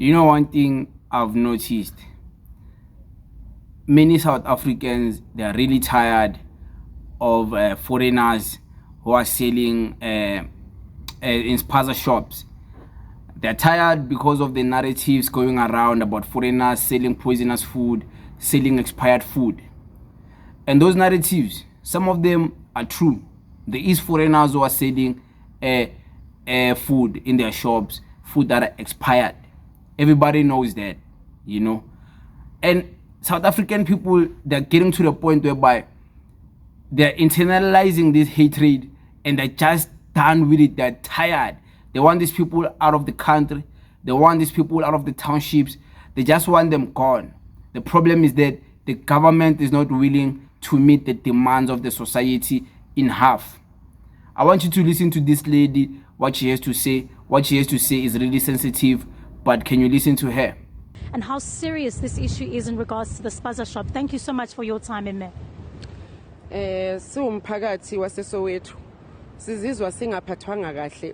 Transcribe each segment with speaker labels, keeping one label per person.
Speaker 1: You know, one thing I've noticed, many South Africans, they're really tired of foreigners who are selling in SPAZA shops. They're tired because of the narratives going around about foreigners selling poisonous food, selling expired food. And those narratives, some of them are true. There is foreigners who are selling food in their shops, food that are expired. Everybody knows that, you know. And South African people, they're getting to the point whereby they're internalizing this hatred and they're just done with it. They're tired. They want these people out of the country. They want these people out of the townships. They just want them gone. The problem is that the government is not willing to meet the demands of the society in half. I want you to listen to this lady, what she has to say. What she has to say is really sensitive, but can you listen to her?
Speaker 2: And how serious this issue is in regards to the SPAZA shop. Thank you so much for your time, Mme.
Speaker 3: Siwumphakathi waseSoweto sizizwa singaphathwanga kahle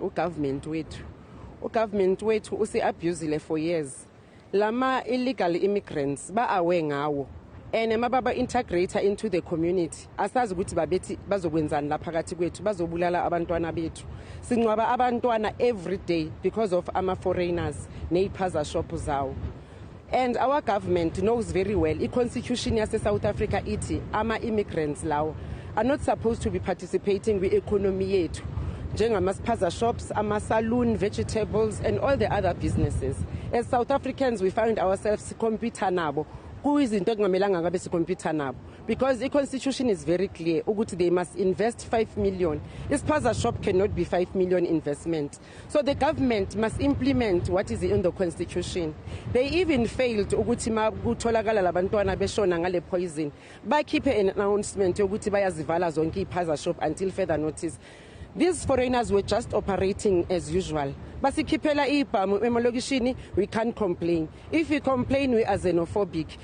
Speaker 3: ugovernment wethu usi-abusile for years. Lama illegal immigrants ba-awe ngawo and mababa integrator into the community asazi ukuthi babethi bazokwenzani la phakathi kwethu, bazobulala abantwana bethu. Sinqwaba abantwana every day because of ama-foreigners ne-SPAZA shop zawo. And our government knows very well, the constitution yase South Africa iti, ama-immigrants lawo are not supposed to be participating with economy yethu. Njengama-SPAZA shops, ama-saloon, vegetables, and all the other businesses. As South Africans, we find ourselves compete nabo. Because the constitution is very clear, they must invest 5 million. This SPAZA shop cannot be 5 million investment. So the government must implement what is in the constitution. They even failed to poison. By keeping an announcement to SPAZA shop until further notice. These foreigners were just operating as usual. We can't complain. If we complain, we are xenophobic.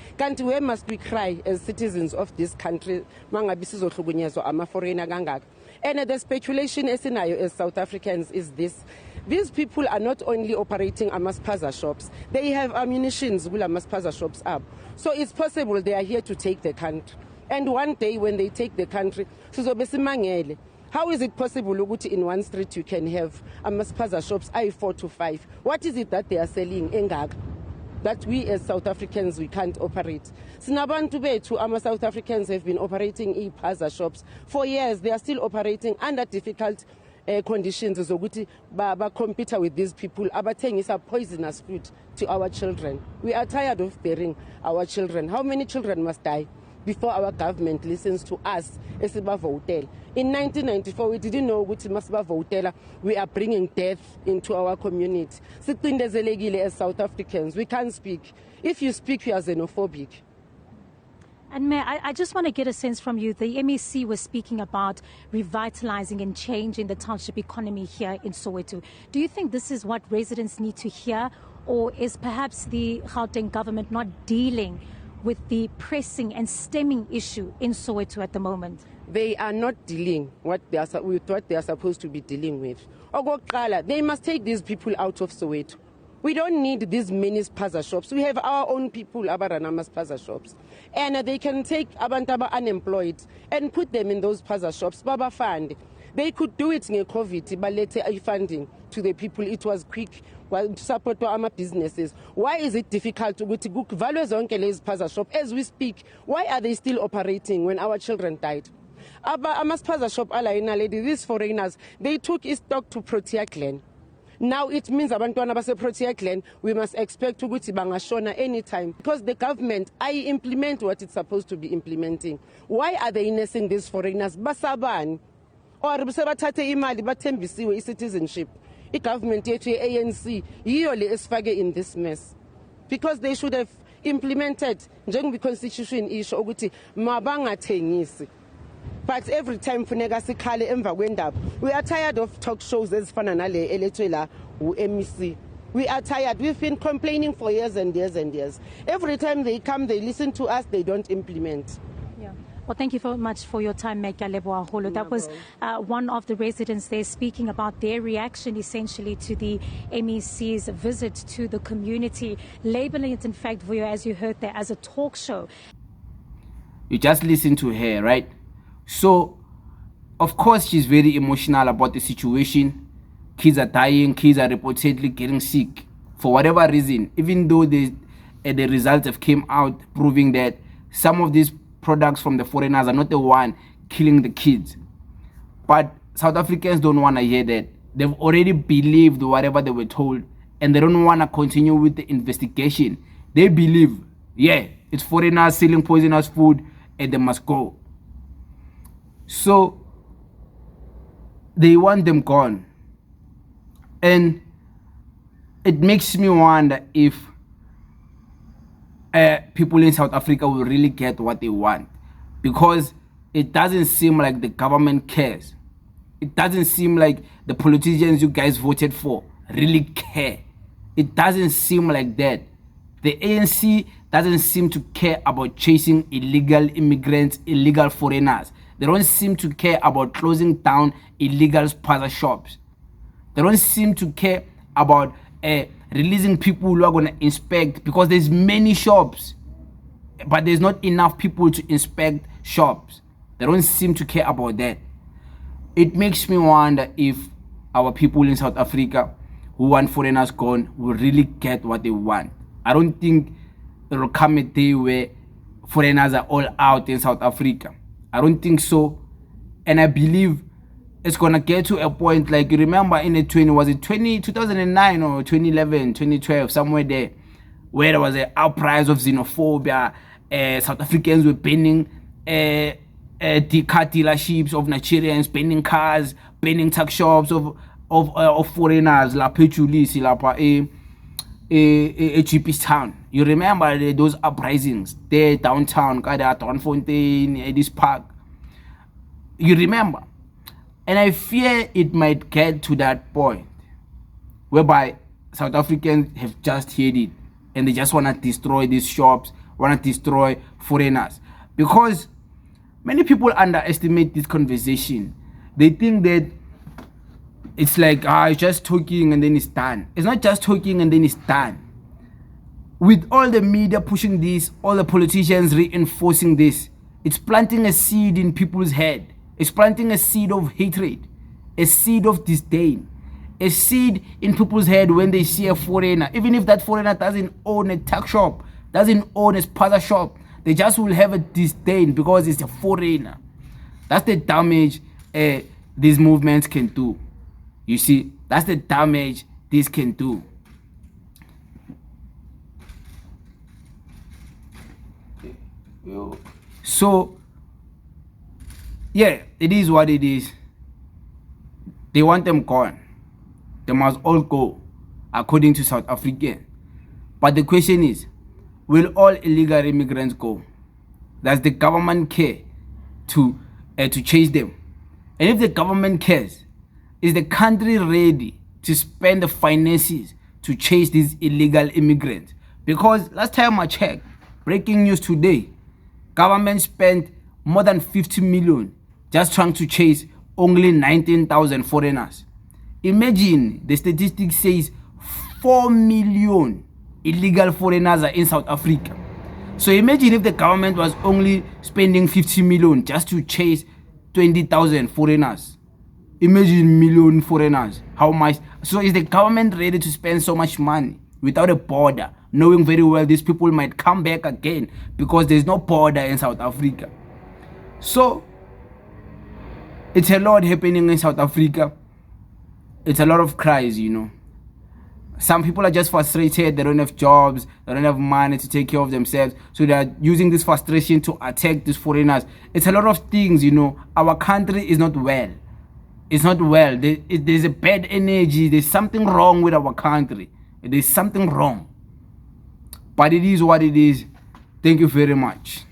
Speaker 3: Where must we cry as citizens of this country? And the speculation as South Africans is this. These people are not only operating SPAZA shops, they have ammunitions with SPAZA shops up. So it's possible they are here to take the country. And one day when they take the country, how is it possible in one street you can have SPAZA shops, 4 to 5? What is it that they are selling that we as South Africans, we can't operate? Sinabantu bethu, South Africans have been operating SPAZA shops for years. They are still operating under difficult conditions. Compete with these people. Abathengisa poisonous food to our children. We are tired of burying our children. How many children must die before our government listens to us as a hotel? In 1994, we didn't know which we are bringing death into our community. As South Africans, we can't speak. If you speak, you are xenophobic.
Speaker 2: And Mayor, I just want to get a sense from you. The MEC was speaking about revitalizing and changing the township economy here in Soweto. Do you think this is what residents need to hear, or is perhaps the Gauteng government not dealing with the pressing and stemming issue in Soweto at the moment?
Speaker 3: They are not dealing with what they are supposed to be dealing with. They must take these people out of Soweto. We don't need these many SPAZA shops. We have our own people, Abaranama SPAZA shops. And they can take Abantaba unemployed and put them in those SPAZA shops. Baba Fund. They could do it in COVID, but later funding to the people. It was quick to support our businesses. Why is it difficult to book values on Kele's SPAZA shop as we speak? Why are they still operating when our children died? SPAZA shop, these foreigners, they took his stock to Protea Clan. Now it means abantwana base Protea Clan, we must expect to go to Bangashona anytime because the government implement what it's supposed to be implementing. Why are they innocent these foreigners? Basaban or sebathathe imali bathembisiwe citizenship. The government yethu ANC yiyole esifake in this mess because they should have implemented njengoba constitution isho ukuthi mabangathengisi. But every time funeka sikhale emva kwendaba. We are tired of talk shows ezifana nale elethwe la uMEC. We are tired. We've been complaining for years and years and years. Every time they come, they listen to us, they don't implement.
Speaker 2: Yeah. Well, thank you very much for your time, Mekalebo Aholo. That was one of the residents there speaking about their reaction essentially to the MEC's visit to the community, labeling it, in fact, Vuyo, as you heard there, as a talk show.
Speaker 1: You just listen to her, right? So, of course, she's very emotional about the situation. Kids are dying, kids are reportedly getting sick for whatever reason, even though the results have came out proving that some of these products from the foreigners are not the one killing the kids. But South Africans don't want to hear that. They've already believed whatever they were told, and they don't want to continue with the investigation. They believe, yeah, it's foreigners selling poisonous food and they must go. So they want them gone. And it makes me wonder if people in South Africa will really get what they want, because it doesn't seem like the government cares. It doesn't seem like the politicians you guys voted for really care. It doesn't seem like that. The ANC doesn't seem to care about chasing illegal immigrants, illegal foreigners. They don't seem to care about closing down illegal SPAZA shops. They don't seem to care about releasing people who are going to inspect, because there's many shops, but there's not enough people to inspect shops. They don't seem to care about that. It makes me wonder if our people in South Africa who want foreigners gone will really get what they want. I don't think there will come a day where foreigners are all out in South Africa. I don't think so. And I believe it's going to get to a point, like you remember in the 2009 or 2011, 2012, somewhere there, where there was an outcry of xenophobia. South Africans were banning the car dealerships of Nigerians, banning cars, banning tuck shops of foreigners, la Petulisi, la GP's town. You remember those uprisings there downtown, at Fontaine, this park. You remember? And I fear it might get to that point whereby South Africans have just heard it and they just want to destroy these shops, want to destroy foreigners. Because many people underestimate this conversation. They think that it's like, it's just talking and then it's done. It's not just talking and then it's done. With all the media pushing this, all the politicians reinforcing this, it's planting a seed in people's head. It's planting a seed of hatred, a seed of disdain, a seed in people's head when they see a foreigner. Even if that foreigner doesn't own a tuck shop, doesn't own a SPAZA shop, they just will have a disdain because it's a foreigner. That's the damage these movements can do. You see, that's the damage this can do. So, yeah, it is what it is. They want them gone. They must all go, according to South African. But the question is, will all illegal immigrants go? Does the government care to chase them? And if the government cares, is the country ready to spend the finances to chase these illegal immigrants? Because last time I checked, breaking news today, government spent more than 50 million just trying to chase only 19,000 foreigners. Imagine the statistics says 4 million illegal foreigners are in South Africa. So imagine if the government was only spending 50 million just to chase 20,000 foreigners. Imagine million foreigners. How much? So is the government ready to spend so much money without a border, knowing very well these people might come back again because there's no border in South Africa? So it's a lot happening in South Africa. It's a lot of cries, you know. Some people are just frustrated. They don't have jobs. They don't have money to take care of themselves. So they are using this frustration to attack these foreigners. It's a lot of things, you know. Our country is not well. It's not well. There's a bad energy. There's something wrong with our country. There's something wrong. But it is what it is. Thank you very much.